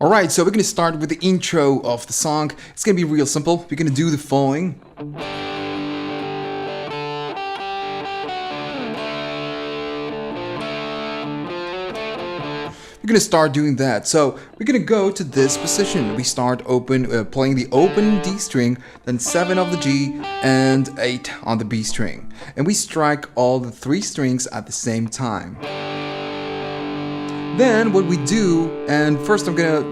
Alright, so we're gonna start with the intro of the song. It's gonna be real simple. We're gonna do the following. We're gonna start doing that. So we're gonna go to this position. We start playing the open D string, then 7 of the G and 8 on the B string. And we strike all the 3 strings at the same time. Then what we do, and first I'm gonna,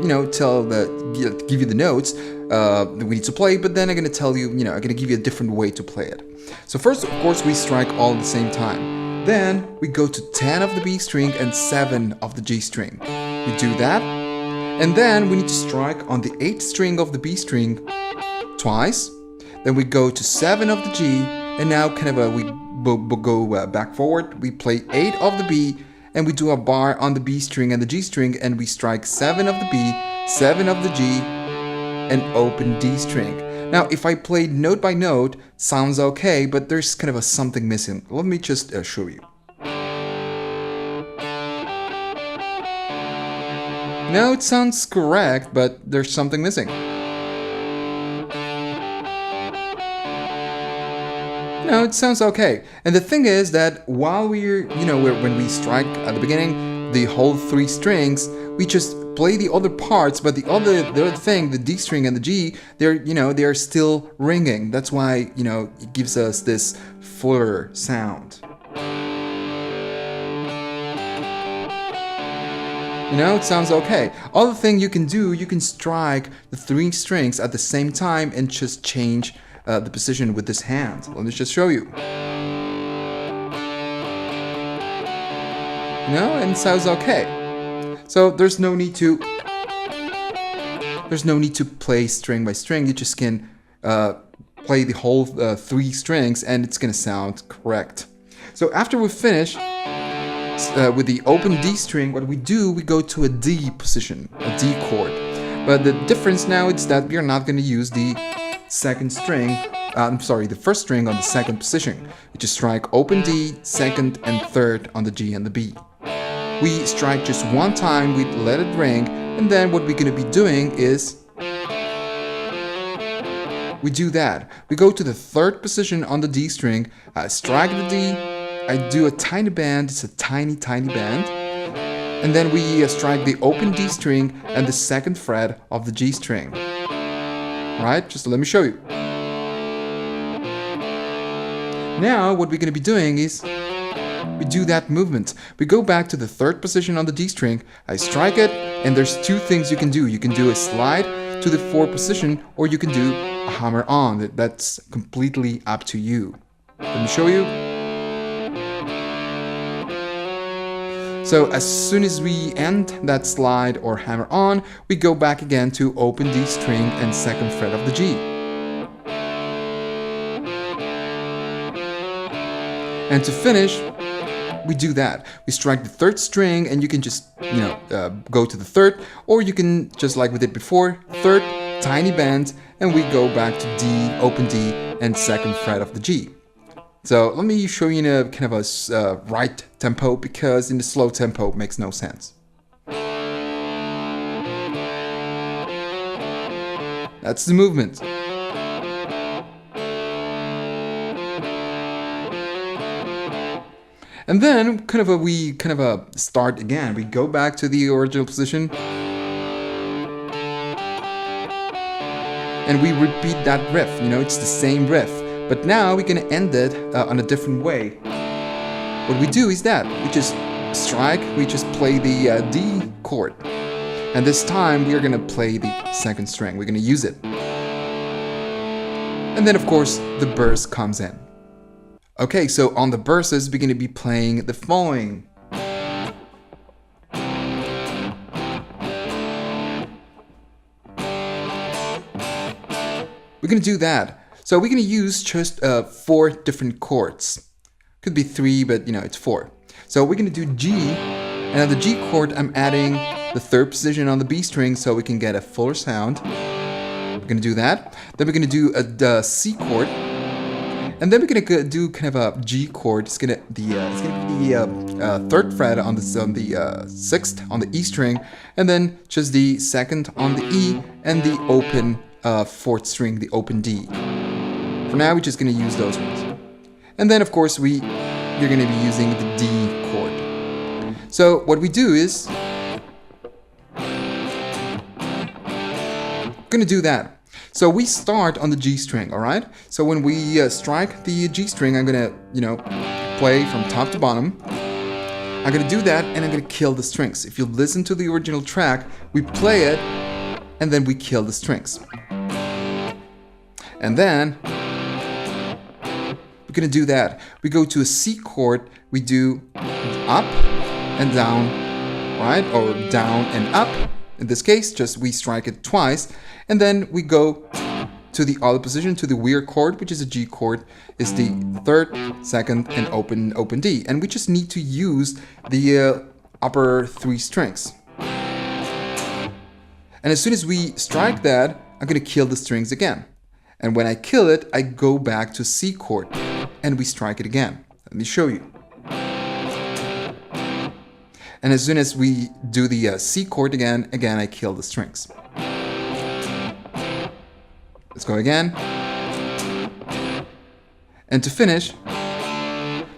give you the notes that we need to play, but then I'm gonna tell you, I'm gonna give you a different way to play it. So first, of course, we strike all at the same time. Then we go to 10 of the B string and 7 of the G string. We do that, and then we need to strike on the 8th string of the B string twice. Then we go to 7 of the G, and now we go back forward. We play 8 of the B, and we do a bar on the B string and the G string, and we strike 7 of the B, 7 of the G, and open D string. Now, if I played note by note, sounds okay, but there's kind of a something missing. Let me just show you. Now it sounds correct, but there's something missing. No, it sounds okay. And the thing is that while when we strike at the beginning the whole 3 strings, we just play the other parts, but the other thing, the D string and the G, they're still ringing. That's why, it gives us this fuller sound. It sounds okay. Other thing you can do, you can strike the 3 strings at the same time and just change the position with this hand. Let me just show you. And it sounds okay. So there's no need to play string by string. You just can play the whole 3 strings and it's gonna sound correct. So after we finish with the open D string, what we do, we go to a D position, a D chord. But the difference now is that we are not gonna use the second string, the first string on the second position. We just strike open D, second and third on the G and the B. We strike just one time, we let it ring, and then what we're gonna be doing is we do that. We go to the third position on the D string, I strike the D, I do a tiny bend, it's a tiny bend, and then we strike the open D string and the second fret of the G string. Right? Just let me show you. Now what we're going to be doing is we do that movement. We go back to the third position on the D string, I strike it, and there's 2 things you can do. You can do a slide to the 4th position, or you can do a hammer on. That's completely up to you. Let me show you. So as soon as we end that slide or hammer on, we go back again to open D string and second fret of the G. And to finish, we do that. We strike the 3rd string and you can just, go to the 3rd, or you can, just like we did before, 3rd, tiny bend, and we go back to D, open D, and second fret of the G. So let me show you in a kind of a right tempo, because in the slow tempo it makes no sense. That's the movement. And then we start again. We go back to the original position. And we repeat that riff, it's the same riff. But now we're gonna end it on a different way. What we do is that we just strike, we just play the D chord. And this time we're gonna play the 2nd string, we're gonna use it. And then of course the burst comes in. Okay, so on the verses we're gonna be playing the following. We're gonna do that. So we're gonna use just 4 different chords. Could be 3, but it's 4. So we're gonna do G, and on the G chord I'm adding the 3rd position on the B string so we can get a fuller sound. We're gonna do that. Then we're gonna do a C chord, and then we're gonna do kind of a G chord. It's gonna be the third fret on the sixth on the E string, and then just the second on the E and the open fourth string, the open D. For now, we're just going to use those ones. And then, of course, you're going to be using the D chord. So what we do is going to do that. So we start on the G string, all right? So when we strike the G string, I'm going to, play from top to bottom. I'm going to do that, and I'm going to kill the strings. If you listen to the original track, we play it, and then we kill the strings. And then we're going to do that. We go to a C chord, we do up and down, right? Or down and up. In this case, just we strike it twice, and then we go to the other position, to the weird chord, which is a G chord, is the third, second, and open D. And we just need to use the upper three strings. And as soon as we strike that, I'm going to kill the strings again. And when I kill it, I go back to C chord, and we strike it again. Let me show you. And as soon as we do the C chord again, I kill the strings. Let's go again. And to finish,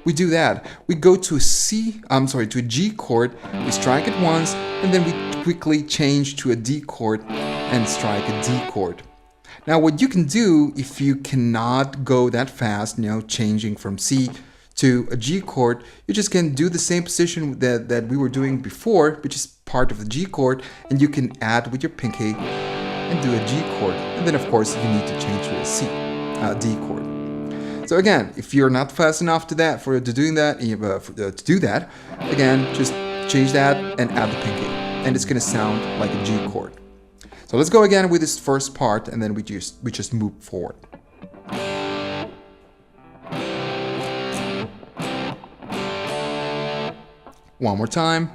we do that. We go to a G chord, we strike it once, and then we quickly change to a D chord and strike a D chord. Now what you can do if you cannot go that fast, changing from C to a G chord, you just can do the same position that we were doing before, which is part of the G chord, and you can add with your pinky and do a G chord. And then of course you need to change to a D chord. So again, if you're not fast enough to do that, again, just change that and add the pinky, and it's gonna sound like a G chord. So let's go again with this first part, and then we just move forward. One more time.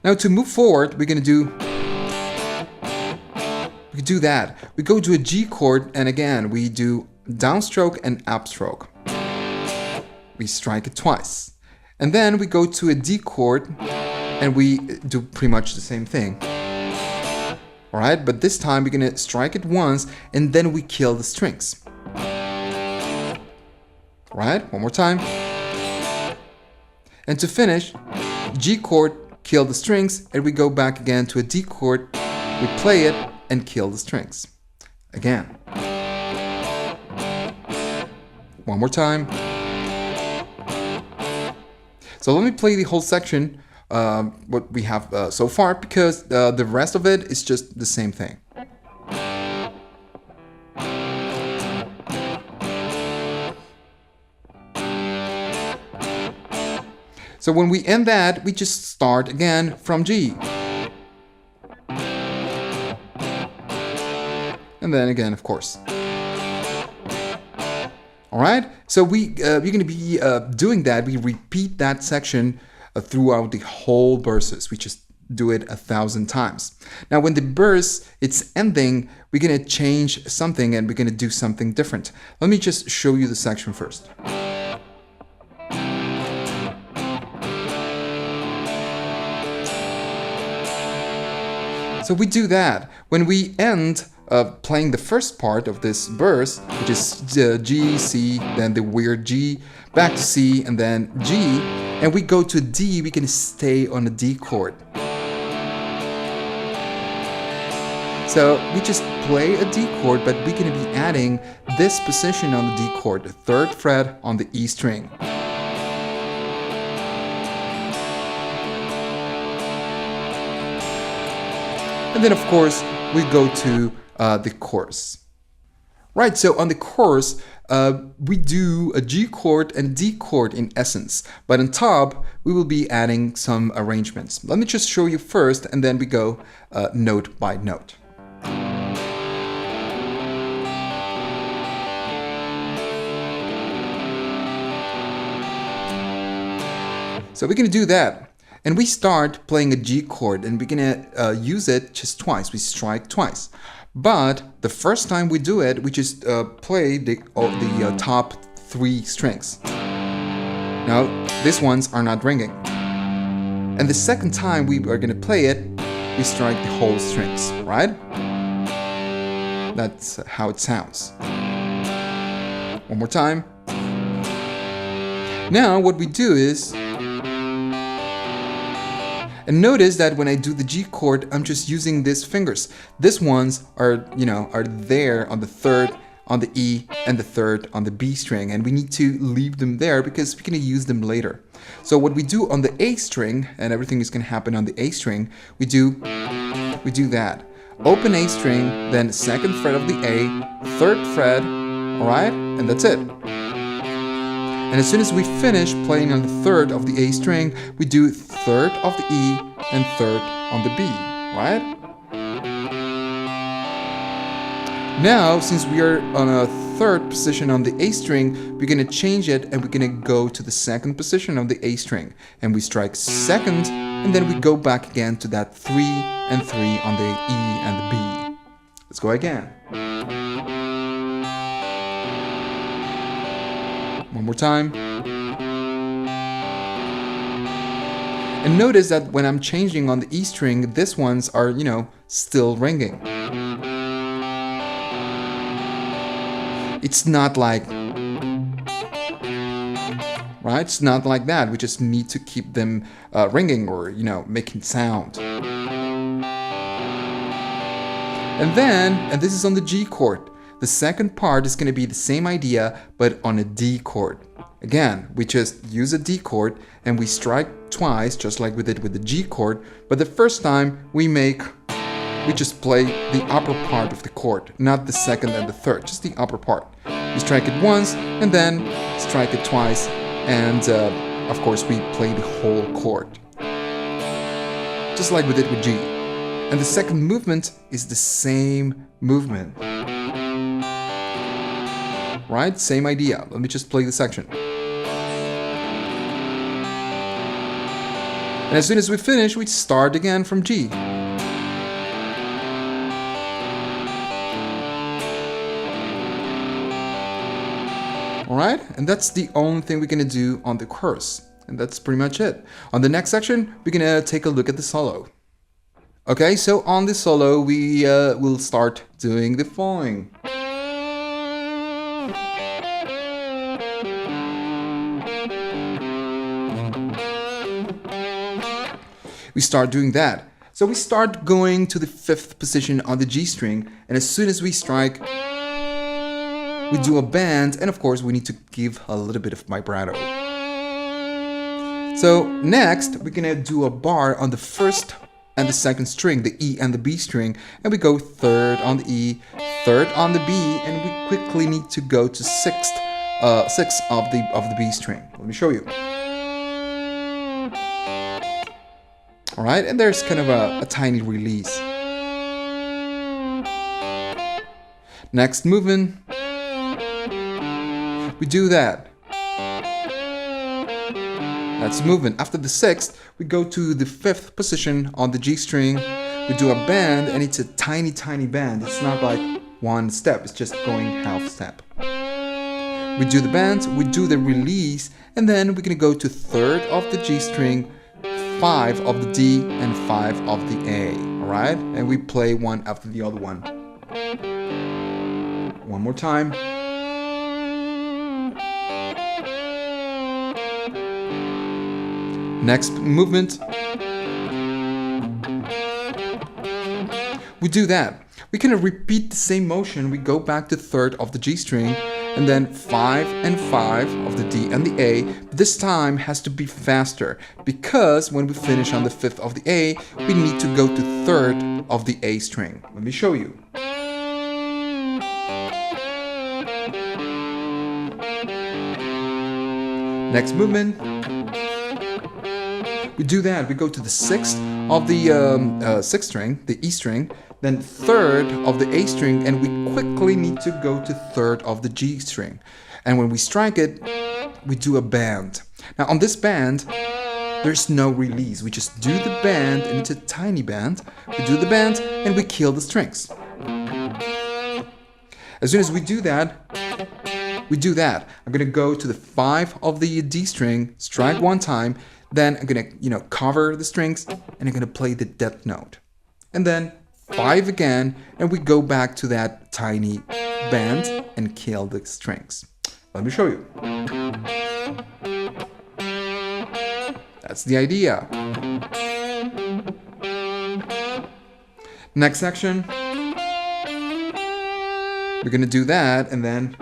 Now to move forward, we can do that. We go to a G chord, and again, we do downstroke and upstroke. We strike it twice. And then we go to a D chord, and we do pretty much the same thing. All right, but this time we're gonna strike it once, and then we kill the strings. All right, one more time. And to finish, G chord, kill the strings, and we go back again to a D chord, we play it, and kill the strings. Again. One more time. So let me play the whole section, what we have so far, because the rest of it is just the same thing. So when we end that, we just start again from G. And then again, of course. All right, so you're going to be doing that. We repeat that section throughout the whole verses. We just do it 1,000 times. Now, when the verse it's ending, we're going to change something, and we're going to do something different. Let me just show you the section first. So we do that. When we end playing the first part of this verse, which is G, C, then the weird G, back to C, and then G, and we go to D, we can stay on the D chord. So we just play a D chord, but we're going to be adding this position on the D chord, the third fret on the E string. And then, of course, we go to the chorus. Right, so on the chorus, we do a G chord and D chord in essence, but on top, we will be adding some arrangements. Let me just show you first, and then we go note by note. So we're going to do that. And we start playing a G chord, and we're gonna use it just twice. We strike twice. But the first time we do it, we just play the top 3 strings. Now, these ones are not ringing. And the second time we are going to play it, we strike the whole strings, right? That's how it sounds. One more time. Now what we do is, and notice that when I do the G chord, I'm just using these fingers. These ones are, are there on the 3rd, on the E, and the 3rd on the B string, and we need to leave them there because we're going to use them later. So what we do on the A string, and everything is going to happen on the A string, we do that. Open A string, then 2nd fret of the A, 3rd fret, alright? And that's it. And as soon as we finish playing on the 3rd of the A string, we do 3rd of the E and 3rd on the B, right? Now, since we are on a 3rd position on the A string, we're going to change it and we're going to go to the 2nd position of the A string. And we strike 2nd, and then we go back again to that 3 and 3 on the E and the B. Let's go again. One more time. And notice that when I'm changing on the E string, these ones are, still ringing. It's not like, right? It's not like that. We just need to keep them ringing or, making sound. And this is on the G chord. The second part is going to be the same idea, but on a D chord. Again, we just use a D chord and we strike twice, just like we did with the G chord. But the first time we just play the upper part of the chord, not the 2nd and the 3rd, just the upper part. We strike it once and then strike it twice, and of course we play the whole chord, just like we did with G. And the second movement is the same movement. Right? Same idea. Let me just play the section. And as soon as we finish, we start again from G. Alright? And that's the only thing we're going to do on the chorus. And that's pretty much it. On the next section, we're going to take a look at the solo. Okay, so on the solo, we will start doing the following. We start doing that. So we start going to the 5th position on the G string, and as soon as we strike, we do a bend, and of course we need to give a little bit of vibrato. So next, we're gonna do a bar on the 1st and the 2nd string, the E and the B string, and we go 3rd on the E, 3rd on the B, and we quickly need to go to 6th of the B string. Let me show you. Alright, and there's kind of a tiny release. Next movement, we do that. That's the movement. After the 6th, we go to the 5th position on the G string. We do a bend, and it's a tiny, tiny bend. It's not like one step, it's just going half step. We do the bend, we do the release, and then we're gonna go to 3rd of the G string, 5 of the D, and 5 of the A, alright? And we play one after the other one. One more time. Next movement. We do that. We can repeat the same motion. We go back to 3rd of the G string, and then 5 and 5 of the D and the A. This time has to be faster, because when we finish on the 5th of the A, we need to go to 3rd of the A string. Let me show you. Next movement. We do that. We go to the 6th of the 6th string, the E string, then 3rd of the A string, and we quickly need to go to 3rd of the G string. And when we strike it, we do a bend. Now on this bend, there's no release. We just do the bend, and it's a tiny bend. We do the bend, and we kill the strings. As soon as we do that, I'm gonna go to the 5 of the D string, strike one time, then I'm gonna, cover the strings, and I'm gonna play the death note. And then 5 again, and we go back to that tiny bend and kill the strings. Let me show you. That's the idea. Next section, we're gonna do that, and then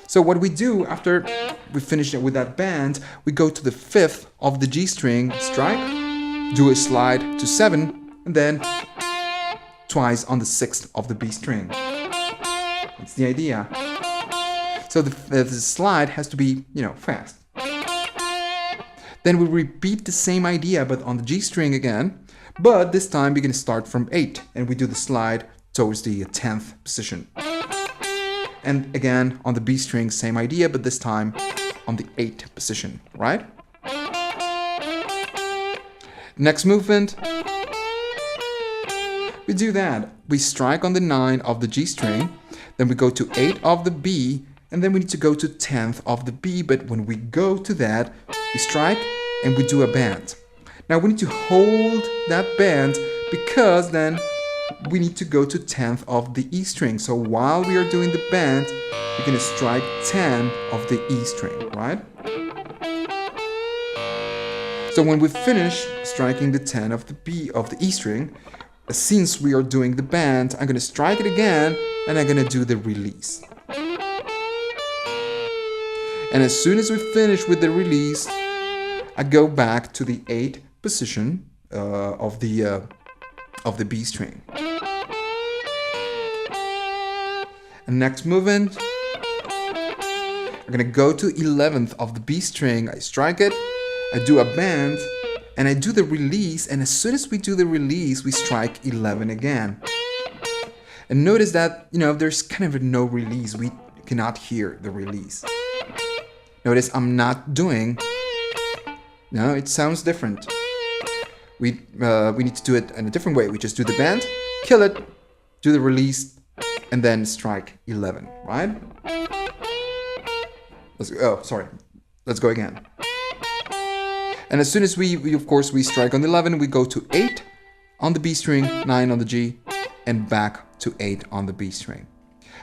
so what we do after we finish it with that bend, we go to the 5th of the G string, strike, do a slide to 7, and then twice on the 6th of the B string. That's the idea. So the slide has to be, fast. Then we repeat the same idea, but on the G string again. But this time we're going to start from 8, and we do the slide towards the 10th position. And again, on the B string, same idea, but this time on the 8th position, right? Next movement, we do that. We strike on the 9 of the G string, then we go to 8 of the B, and then we need to go to 10th of the B, but when we go to that, we strike and we do a bend. Now we need to hold that bend because then we need to go to 10th of the E string. So while we are doing the bend, we're going to strike 10 of the E string, right? So when we finish striking the 10 of the B of the E string, since we are doing the bend, I'm going to strike it again and I'm going to do the release. And as soon as we finish with the release, I go back to the 8th position of the B string. And next movement, I'm gonna go to 11th of the B string. I strike it, I do a bend, and I do the release. And as soon as we do the release, we strike 11 again. And notice that there's kind of no release. We cannot hear the release. Notice I'm not doing. No, it sounds different. We need to do it in a different way. We just do the bend, kill it, do the release, and then strike 11, right? Let's go again. And as soon as we of course strike on 11, we go to 8 on the B string, 9 on the G, and back to 8 on the B string.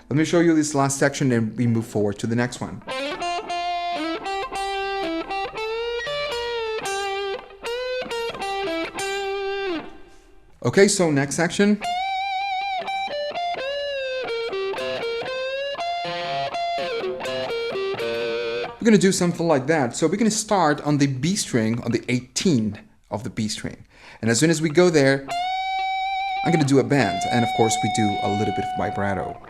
Let me show you this last section and we move forward to the next one. Okay, so next section. We're going to do something like that. So we're going to start on the B string, on the 18 of the B string. And as soon as we go there, I'm going to do a bend. And of course, we do a little bit of vibrato.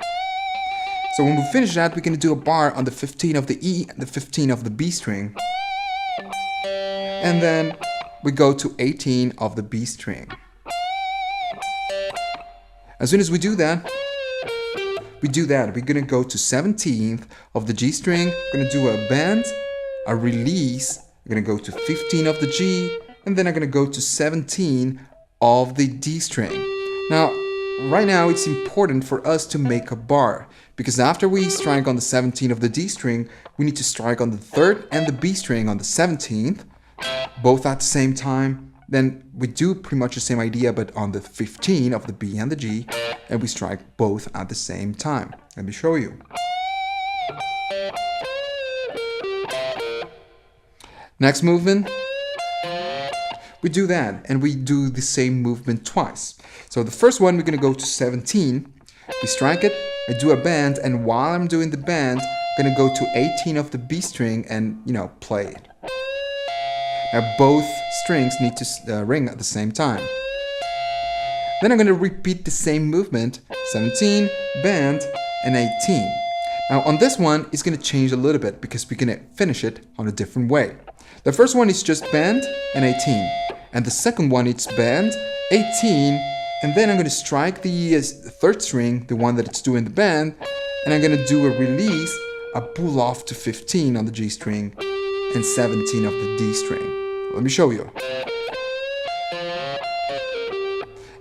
So when we finish that, we're going to do a bar on the 15 of the E and the 15 of the B string. And then we go to 18 of the B string. As soon as we do that, we're gonna go to 17th of the G string, we're gonna do a bend, a release, we're gonna go to 15 of the G, and then I'm gonna go to 17 of the D string. Now, right now it's important for us to make a bar, because after we strike on the 17 of the D string, we need to strike on the 3rd and the B string on the 17th, both at the same time. Then we do pretty much the same idea, but on the 15 of the B and the G, and we strike both at the same time. Let me show you. Next movement, we do that, and we do the same movement twice. So the first one, we're gonna go to 17, we strike it, I do a bend, and while I'm doing the bend, I'm gonna go to 18 of the B string and, play it. Now both strings need to ring at the same time. Then I'm going to repeat the same movement, 17, bend, and 18. Now on this one, it's going to change a little bit because we're going to finish it on a different way. The first one is just bend and 18. And the second one, it's bend, 18, and then I'm going to strike the 3rd string, the one that it's doing the bend, and I'm going to do a release, a pull off to 15 on the G string, and 17 of the D string. Let me show you.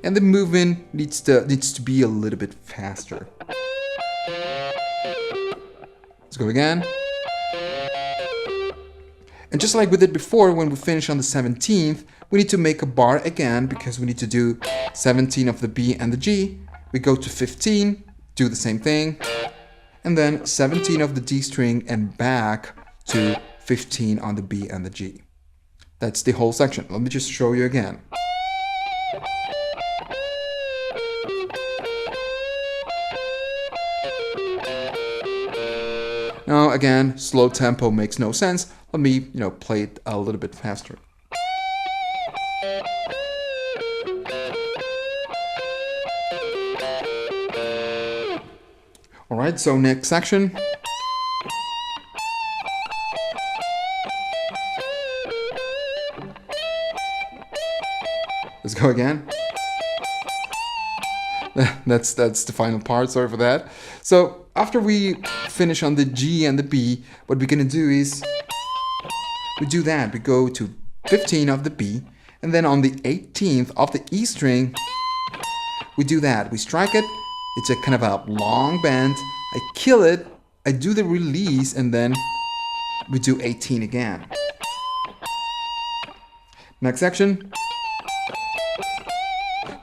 and the movement needs to be a little bit faster. Let's go again. And just like we did before, when we finish on the 17th, we need to make a bar again because we need to do 17 of the B and the G. We go to 15, do the same thing, and then 17 of the D string and back to 15 on the B and the G. That's the whole section. Let me just show you again. Now again, slow tempo makes no sense. Let me, play it a little bit faster. All right, so next section. Let's go again. That's the final part, sorry for that. So after we finish on the G and the B, what we're gonna do is we do that. We go to 15 of the B, and then on the 18th of the E string, we do that. We strike it. It's a kind of a long bend. I kill it, I do the release, and then we do 18 again. Next section.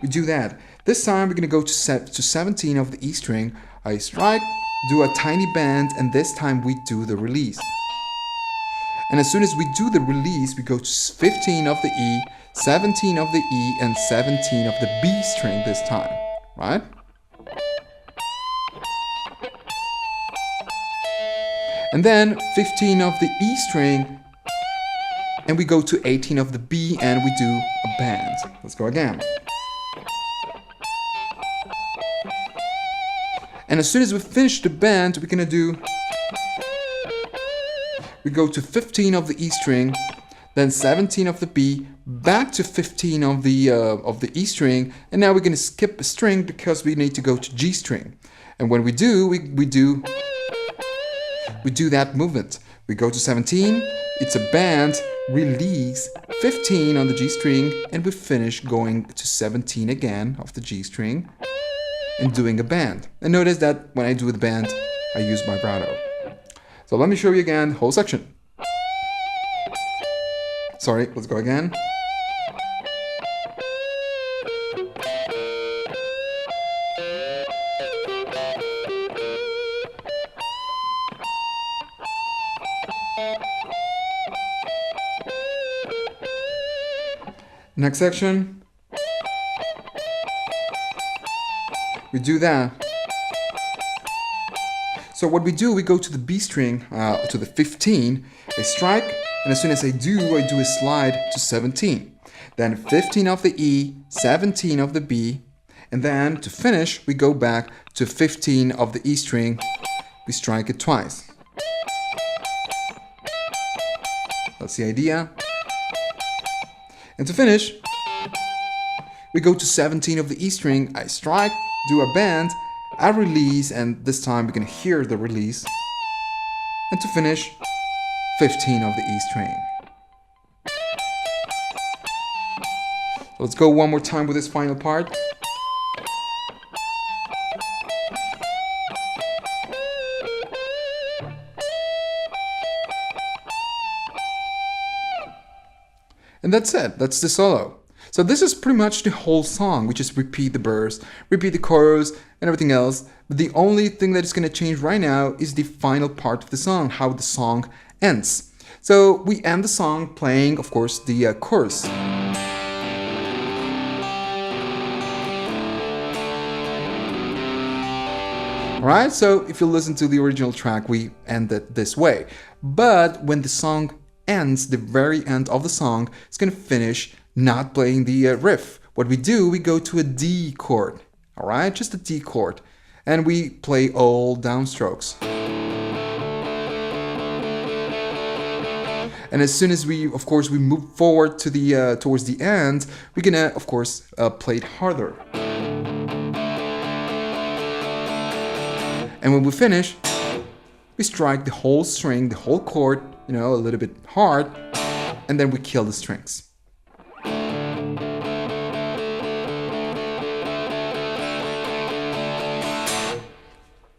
We do that. This time we're going to go to 17 of the E string. I strike, do a tiny bend, and this time we do the release. And as soon as we do the release, we go to 15 of the E, 17 of the E, and 17 of the B string this time, right? And then 15 of the E string, and we go to 18 of the B, and we do a bend. Let's go again. And as soon as we finish the bend, we're gonna do, we go to 15 of the E string, then 17 of the B, back to 15 of the E string, and now we're gonna skip a string because we need to go to G string. And when we do, we do that movement. We go to 17, it's a bend, release, 15 on the G string, and we finish going to 17 again of the G string and doing a bend. And notice that when I do the bend, I use my vibrato. So let me show you again the whole section. Sorry, let's go again. Next section. We do that. So what we do, we go to the B string, to the 15, I strike, and as soon as I do a slide to 17. Then 15 of the E, 17 of the B, and then to finish, we go back to 15 of the E string, we strike it twice. That's the idea. And to finish, we go to 17 of the E string, I strike, do a bend, I release, and this time we're gonna hear the release. And to finish, 15 of the E string. Let's go one more time with this final part. And that's it, that's the solo. So this is pretty much the whole song. We just repeat the verse, repeat the chorus, and everything else. But the only thing that is going to change right now is the final part of the song, how the song ends. So we end the song playing, of course, the chorus. Alright, so if you listen to the original track, we end it this way. But when the song ends, the very end of the song, it's going to finish not playing the riff. What we do, we go to a D chord, all right, just a D chord, and we play all downstrokes. And as soon as we, of course, we move forward to the towards the end, we're gonna, of course, play it harder. And when we finish, we strike the whole string, the whole chord, a little bit hard, and then we kill the strings.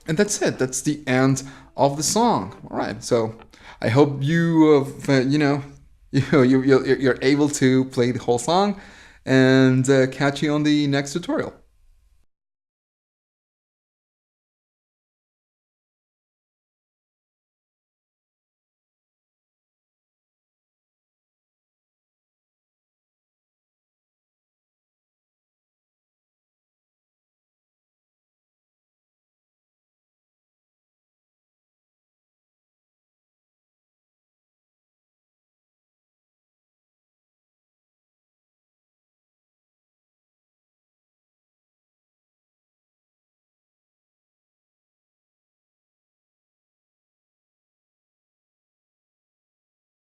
And that's it. That's the end of the song. All right. So I hope you, you're able to play the whole song, and catch you on the next tutorial.